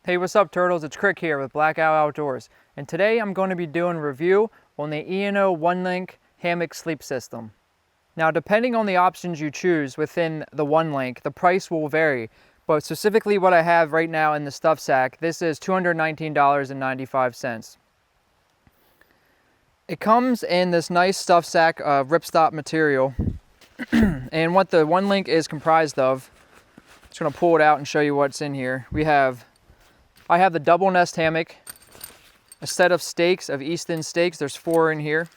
Hey, what's up turtles? It's Krik here with Blackout Outdoors, and today I'm going to be doing a review on the ENO OneLink hammock sleep system. Now, depending on the options you choose within the OneLink, the price will vary, but specifically what I have right now in the stuff sack, this is $219.95. It comes in this nice stuff sack of ripstop material, and what the OneLink is comprised of, I'm just going to pull it out and show you what's in here. I have the double nest hammock, a set of stakes of Easton stakes, there's 4 in here,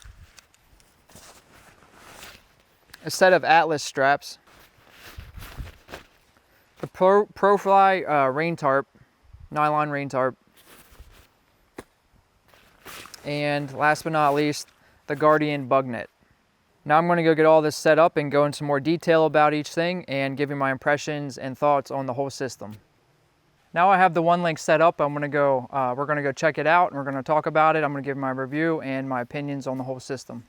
a set of Atlas straps, the ProFly rain tarp, nylon rain tarp, and last but not least, the Guardian bug net. Now I'm going to go get all this set up and go into more detail about each thing and give you my impressions and thoughts on the whole system. Now I have the OneLink set up. We're going to go check it out and we're going to talk about it. I'm going to give my review and my opinions on the whole system.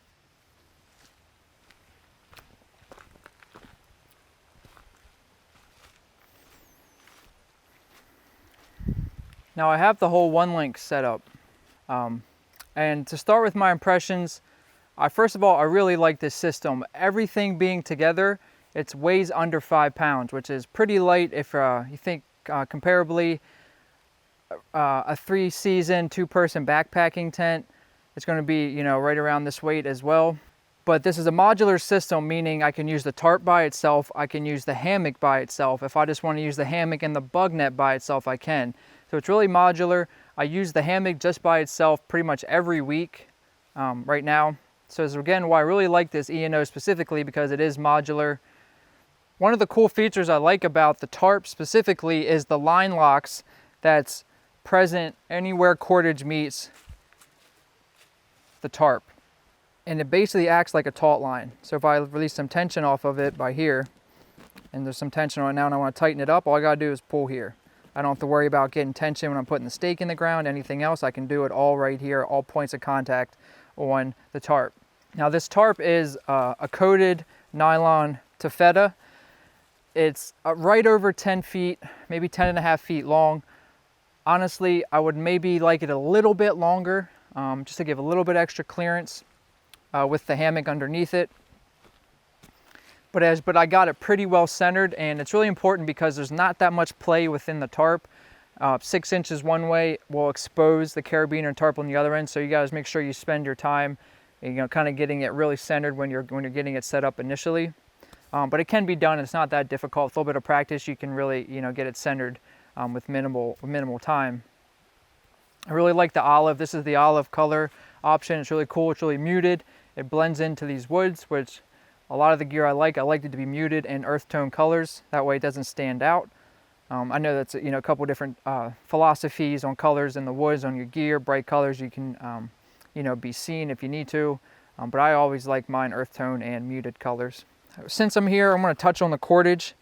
Now I have the whole OneLink set up. And to start with my impressions, first of all, I really like this system. Everything being together, it weighs under 5 pounds, which is pretty light if you think comparably a 3-season 2-person backpacking tent. It's going to be, right around this weight as well. But this is a modular system, meaning I can use the tarp by itself, I can use the hammock by itself. If I just want to use the hammock and the bug net by itself, I can. So it's really modular. I use the hammock just by itself pretty much every week right now. So this is again why I really like this ENO specifically, because it is modular. One of the cool features I like about the tarp specifically is the line locks that's present anywhere cordage meets the tarp. And it basically acts like a taut line. So if I release some tension off of it by here, and there's some tension on it now and I want to tighten it up, all I got to do is pull here. I don't have to worry about getting tension when I'm putting the stake in the ground, anything else. I can do it all right here, all points of contact on the tarp. Now this tarp is a coated nylon taffeta. It's right over 10 feet, maybe 10 and a half feet long. Honestly, I would maybe like it a little bit longer, just to give a little bit extra clearance with the hammock underneath it. But I got it pretty well centered, and it's really important because there's not that much play within the tarp. 6 inches one way will expose the carabiner and tarp on the other end, so you guys make sure you spend your time, kind of getting it really centered when you're getting it set up initially. But it can be done. It's not that difficult. With a little bit of practice, you can really, get it centered with minimal time. I really like the olive. This is the olive color option. It's really cool. It's really muted. It blends into these woods, which a lot of the gear I like it to be muted in earth tone colors. That way it doesn't stand out. I know that's a couple different philosophies on colors in the woods on your gear. Bright colors you can be seen if you need to, but I always like mine earth tone and muted colors. Since I'm here, I'm going to touch on the cordage.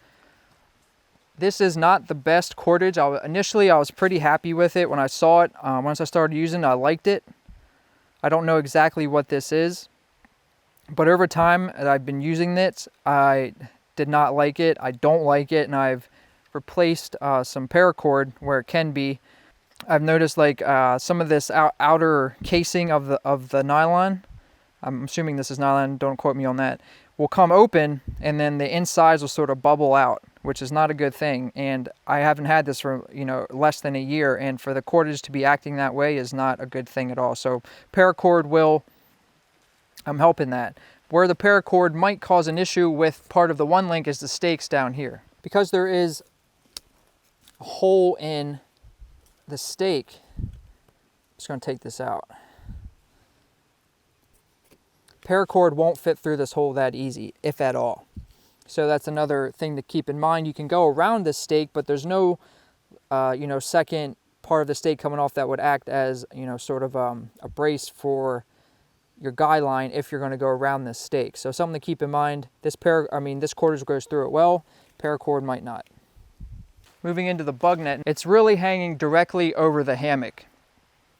This is not the best cordage. Initially I was pretty happy with it when I saw it. Once I started using it, I liked it. I don't know exactly what this is, but over time that I've been using it, I did not like it. I don't like it, and I've replaced some paracord where it can be. I've noticed some of this outer casing of the nylon, I'm assuming this is nylon, don't quote me on that, will come open, and then the insides will sort of bubble out, which is not a good thing. And I haven't had this for less than a year, and for the cordage to be acting that way is not a good thing at all. So paracord I'm helping that. Where the paracord might cause an issue with part of the OneLink is the stakes down here. Because there is a hole in the stake, I'm just going to take this out. Paracord won't fit through this hole that easy, if at all. So that's another thing to keep in mind. You can go around this stake, but there's no second part of the stake coming off that would act as sort of a brace for your guy line if you're going to go around this stake. So something to keep in mind. This cordage goes through it well. Paracord might not. Moving into the bug net, it's really hanging directly over the hammock.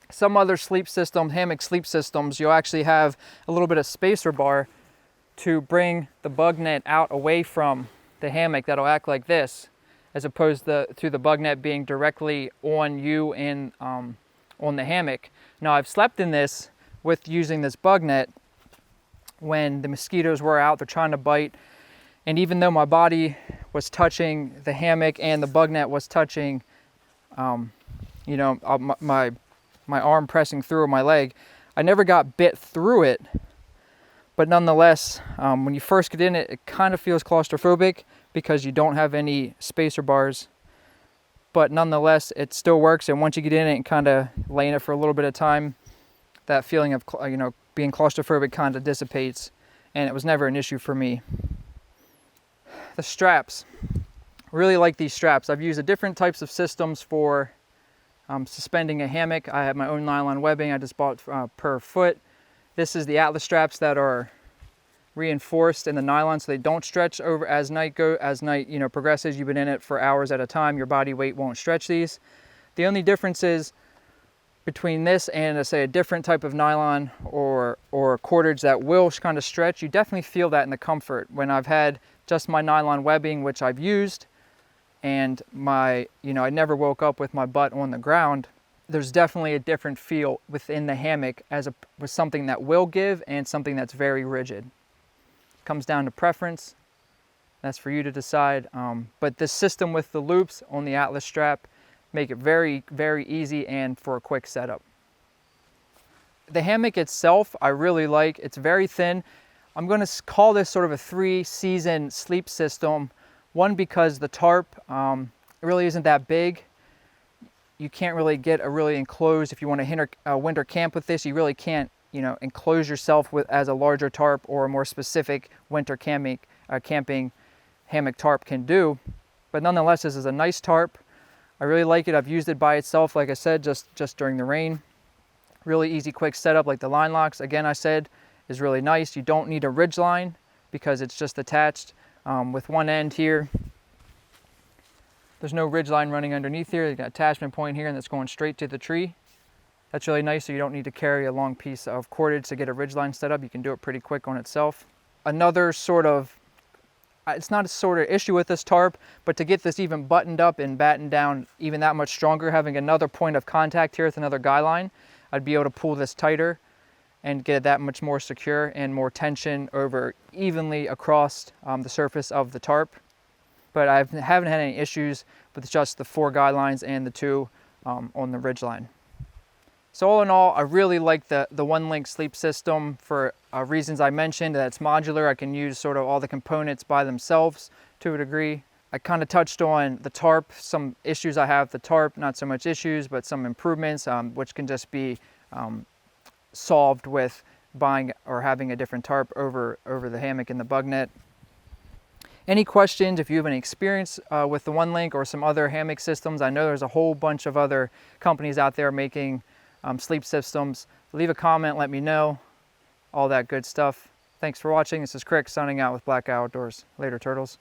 Some other hammock sleep systems, you'll actually have a little bit of spacer bar to bring the bug net out away from the hammock that'll act like this. as opposed to the bug net being directly on you and on the hammock. Now I've slept in this with using this bug net when the mosquitoes were out, they're trying to bite, and even though my body was touching the hammock and the bug net was touching, you know, my arm pressing through my leg, I never got bit through it. But nonetheless, when you first get in it, it kind of feels claustrophobic because you don't have any spacer bars. But nonetheless, it still works. And once you get in it and kind of lay in it for a little bit of time, that feeling of, you know, being claustrophobic kind of dissipates. And it was never an issue for me. The straps. Really like these straps. I've used different types of systems for suspending a hammock. I have my own nylon webbing I just bought per foot. This is the Atlas straps that are reinforced in the nylon so they don't stretch over as night progresses. You've been in it for hours at a time, your body weight won't stretch these. The only difference is between this and say a different type of nylon or cordage that will kind of stretch, you definitely feel that in the comfort. When I've had just my nylon webbing, which I've used, and I never woke up with my butt on the ground, there's definitely a different feel within the hammock with something that will give and something that's very rigid. It comes down to preference. That's for you to decide. But this system with the loops on the Atlas strap make it very, very easy and for a quick setup. The hammock itself, I really like. It's very thin. I'm going to call this sort of a 3-season sleep system. One, because the tarp really isn't that big. You can't really get a really enclosed, if you want to winter camp with this, you really can't, you know, enclose yourself as a larger tarp or a more specific winter camping hammock tarp can do. But nonetheless, this is a nice tarp. I really like it. I've used it by itself, like I said, just during the rain. Really easy, quick setup, like the line locks, again, I said, is really nice. You don't need a ridge line because it's just attached with one end here. There's no ridge line running underneath here. You've got an attachment point here and that's going straight to the tree. That's really nice, so you don't need to carry a long piece of cordage to get a ridge line set up. You can do it pretty quick on itself. Another sort of, it's not a sort of issue with this tarp, but to get this even buttoned up and battened down even that much stronger, having another point of contact here with another guy line, I'd be able to pull this tighter and get it that much more secure and more tension over evenly across the surface of the tarp. But I haven't had any issues with just the 4 guy lines and the 2 on the ridge line. So all in all, I really like the OneLink sleep system for reasons I mentioned. That it's modular. I can use sort of all the components by themselves to a degree. I kind of touched on the tarp, some issues I have with the tarp, not so much issues, but some improvements, which can just be solved with buying or having a different tarp over the hammock and the bug net. Any questions, if you have any experience with the OneLink or some other hammock systems, I know there's a whole bunch of other companies out there making sleep systems. Leave a comment, let me know, all that good stuff. Thanks for watching. This is Krik signing out with Black Outdoors. Later, turtles.